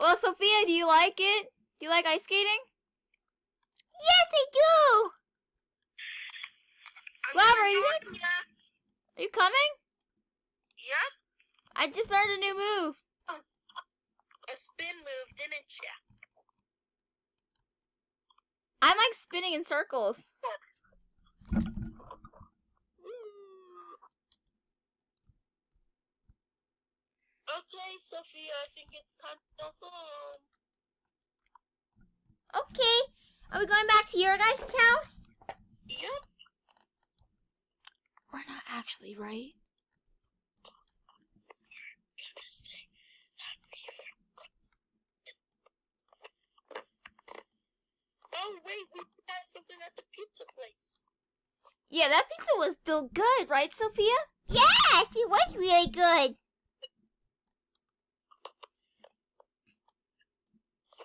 Well, Sophia, do you like it? Do you like ice skating? Yes, I do. Flower, are you coming? Yep. I just learned a new move. A spin move, didn't ya? I'm like spinning in circles. Okay, Sophia, I think it's time to go home. Okay. Are we going back to your guys' house? Yep. We're not actually, right? Oh, wait, we got something at the pizza place. Yeah, that pizza was still good, right, Sophia? Yes, it was really good.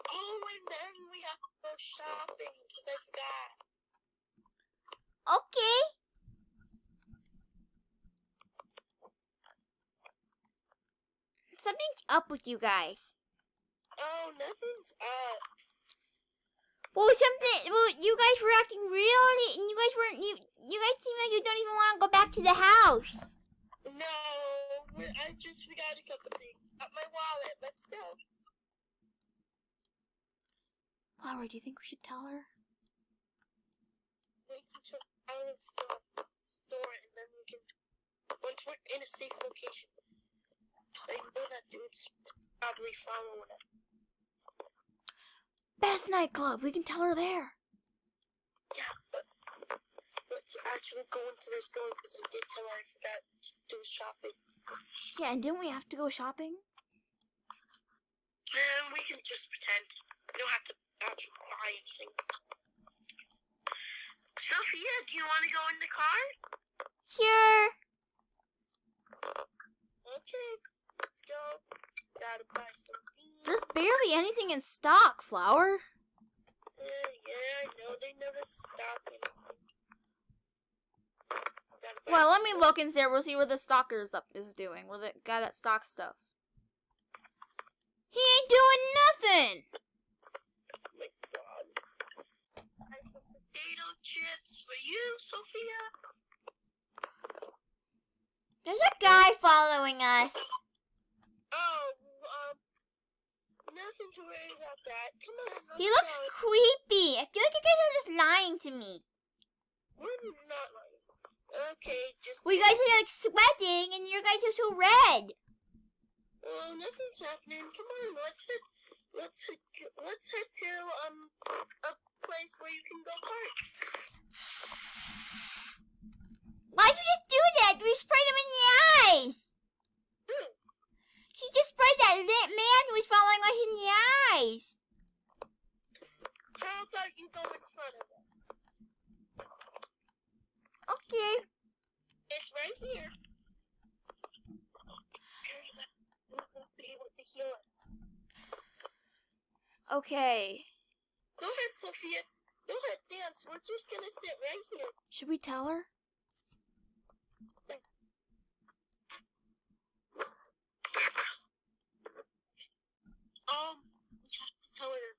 Oh, and then we have to go shopping, because I forgot. Okay. Something's up with you guys. Oh, nothing's up. Well, you guys were acting really, and you guys seem like you don't even want to go back to the house. No, I just forgot a couple things. My wallet, let's go. Flower, do you think we should tell her? We can turn out of the store, and then we can, once we're in a safe location. So I know that dude's probably following us. Best nightclub. We can tell her there. Yeah, but let's actually go into the store because I did tell her I forgot to do shopping. Yeah, and didn't we have to go shopping? And we can just pretend. We don't have to actually buy anything. Sophia, do you want to go in the car? Sure. Okay, let's go. Gotta buy something. There's barely anything in stock, Flower. Yeah, I know. They never stop anything. Well, let me look and see. We'll see what the stalker is doing. Where the guy that stocks stuff. He ain't doing nothing. Oh my god. I some potato chips for you, Sophia. There's a guy following us. Oh, nothing to worry about that. Come on. He looks creepy. I feel like you guys are just lying to me. We're not lying. Okay, just. Well, you guys are like sweating, and your guys are so red. Well, nothing's happening. Come on, let's head to a place where you can go park. Why'd you just do that? We sprayed him in the eyes. Who? He just sprayed that man who was following us in the eyes. How about you go in front of us? Okay. It's right here. We won't be able to heal it. Okay. Go ahead, Sophia. Go ahead, dance. We're just gonna sit right here. Should we tell her? We have to tell her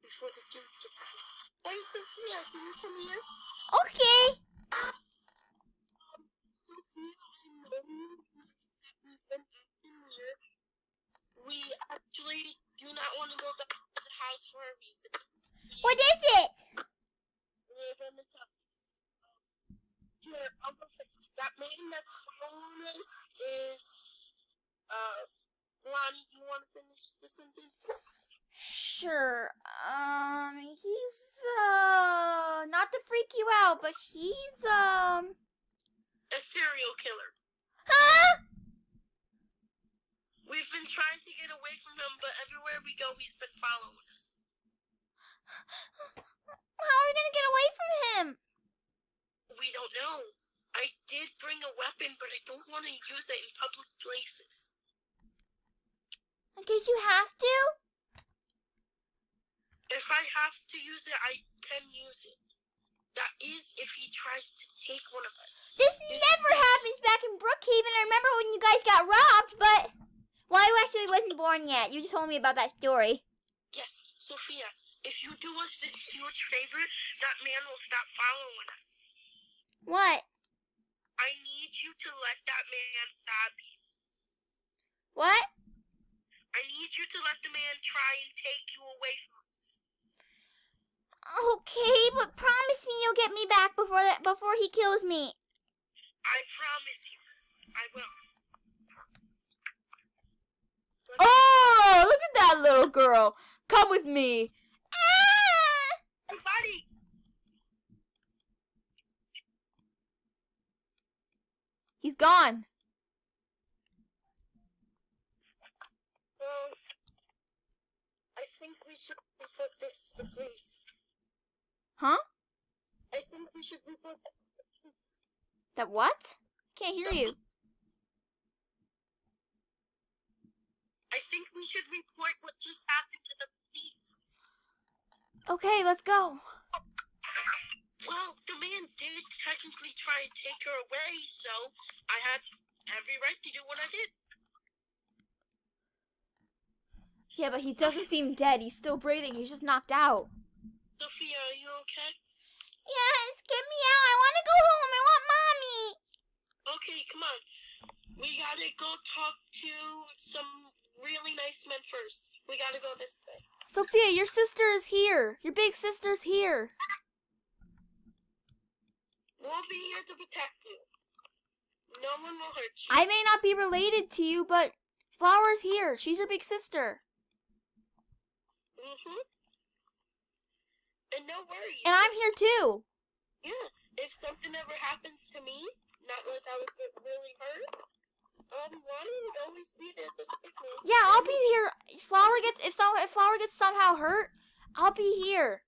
before the dude gets here. Hey, Sophia, can you come here? Okay. Sophia, I know that we actually do not want to go back to the house for a reason. What is it? We're gonna tell you. Here, I'll go first. That man that's following us is, Lonnie, do you want to finish the sentence? Sure. He's not to freak you out, but he's A serial killer. Huh? We've been trying to get away from him, but everywhere we go, he's been following us. How are we gonna get away from him? We don't know. I did bring a weapon, but I don't want to use it in public places. In case you have to? If I have to use it, I can use it. That is if he tries to take one of us. This never happens back in Brookhaven. I remember when you guys got robbed, but Well, I actually wasn't born yet. You just told me about that story. Yes, Sophia, if you do us this huge favor, that man will stop following us. What? I need you to let that man stab you. What? I need you to let the man try and take you away from us. Okay, but promise me you'll get me back before he kills me. I promise you, I will. Oh, look at that little girl. Come with me. Ah! Everybody! He's gone. Well, I think we should report this to the police. Huh? I think we should report this to the police. That what? Can't hear you. I think we should report what just happened to the police. Okay, let's go. Well, the man did technically try and take her away, so I had every right to do what I did. Yeah, but he doesn't seem dead. He's still breathing. He's just knocked out. Sophia, are you okay? Yes, get me out. I want to go home. I want mommy. Okay, come on. We gotta go talk to some really nice men first. We gotta go this way. Sophia, your sister is here. Your big sister's here. We'll be here to protect you. No one will hurt you. I may not be related to you, but Flower's here. She's your big sister. Mm-hmm. And no worries. And I'm here too. Yeah, if something ever happens to me, not like I would get really hurt, Ronnie would always be there to stick me. Yeah, I'll be here. If Flower gets somehow hurt, I'll be here.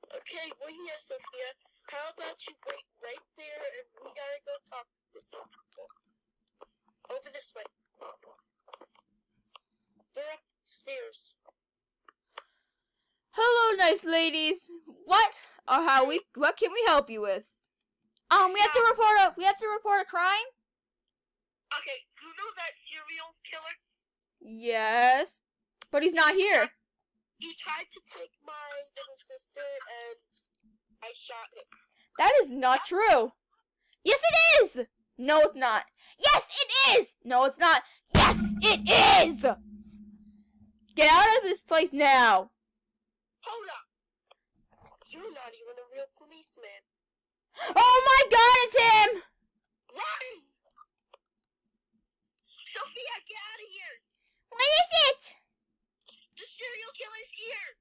Okay, we're here, Sophia. How about you wait right there and we gotta go talk to some people. Over this way. They're upstairs. Hello, nice ladies. What can we help you with? We have to report a crime? Okay, you know that serial killer? Yes. But he's not here. He tried to take my little sister and I shot him. That is not true. Yes, it is. No, it's not. Yes, it is. No, it's not. Yes, it is. Get out of this place now. Hold up! You're not even a real policeman. Oh my God, it's him. Run! Sophia, get out of here! What is it? The serial killer's here!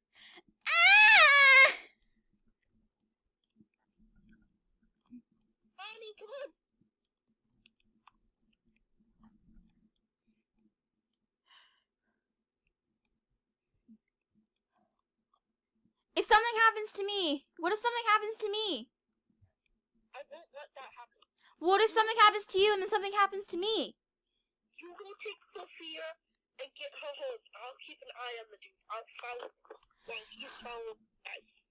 Ah! Bonnie, come on! If something happens to me, what if something happens to me? I won't let that happen. What if something happens to you and then something happens to me? You go take Sophia and get her home. I'll keep an eye on the dude. I'll follow him. Well, he's following guys.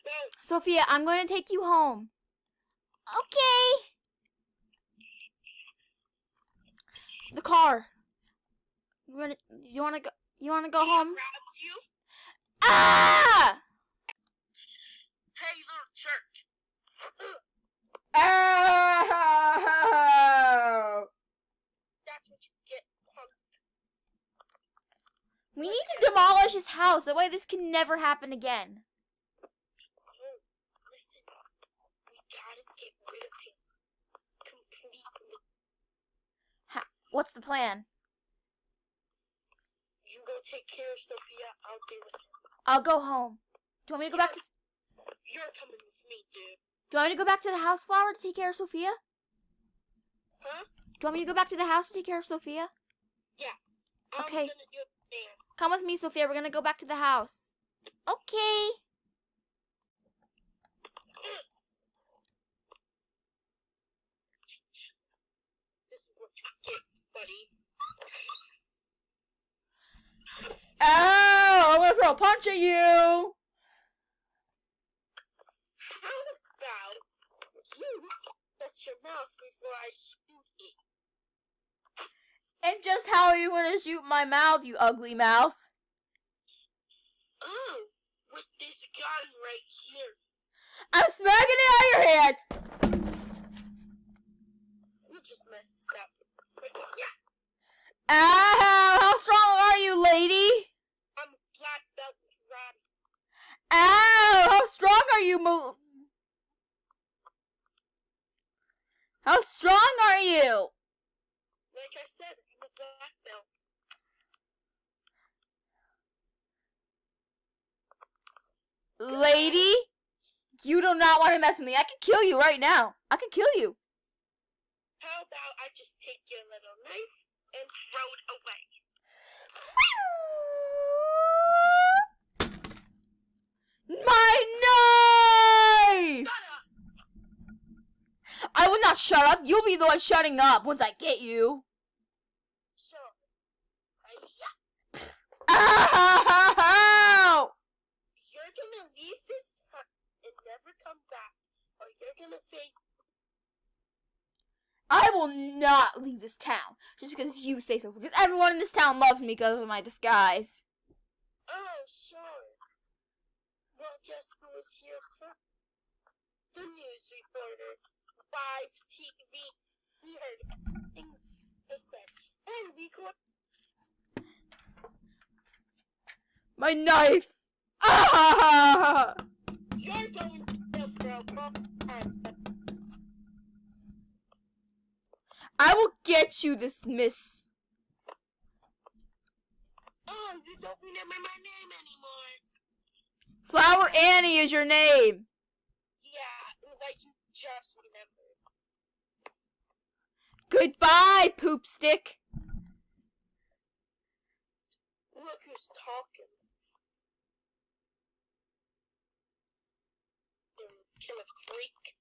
Go! Sophia, I'm going to take you home. Okay. The car. You want to go home? Grabs you. Ah! Hey, little jerk. Oh! That's what you get, punk. We need to demolish his house. That way this can never happen again. Oh, listen. We gotta get rid of him. Completely. What's the plan? You go take care of Sophia. I'll deal with him. I'll go home. Do you want me to go back to... You're coming with me, dude. Do you want me to go back to the house, Flower, to take care of Sophia? Huh? Do you want me to go back to the house to take care of Sophia? Yeah. Okay. I'm gonna do it there. Come with me, Sophia. We're gonna go back to the house. Okay. This is what you get, buddy. Ow! I'm gonna throw a punch at you! How about you shut your mouth before I shoot it? And just how are you gonna shoot my mouth, you ugly mouth? Oh, with this gun right here. I'm smacking it out of your hand! You just messed up. Yeah, Ow! How strong are you, lady? I'm black belt in karate. Ow! How strong are you, How strong are you? Like I said, I'm a black belt. Lady? You do not want to mess with me. I can kill you right now. I can kill you. How about I just take your little knife and throw it away? My knife! Shut up! I will not shut up. You'll be the one shutting up once I get you. Sure. Yeah. Ow! You're gonna leave this town and never come back, or you're gonna face. I will not leave this town just because you say so. Because everyone in this town loves me because of my disguise. Oh, sure. Well, guess who was here first? The news reporter. Live TV. He heard everything I said. And we got. My knife! Ah! You're going to jail for a long time. I will get you this miss. Oh, you don't remember my name anymore. Flower Annie is your name. Yeah, like you just remembered. Goodbye, poop stick. Look who's talking. Killer freak.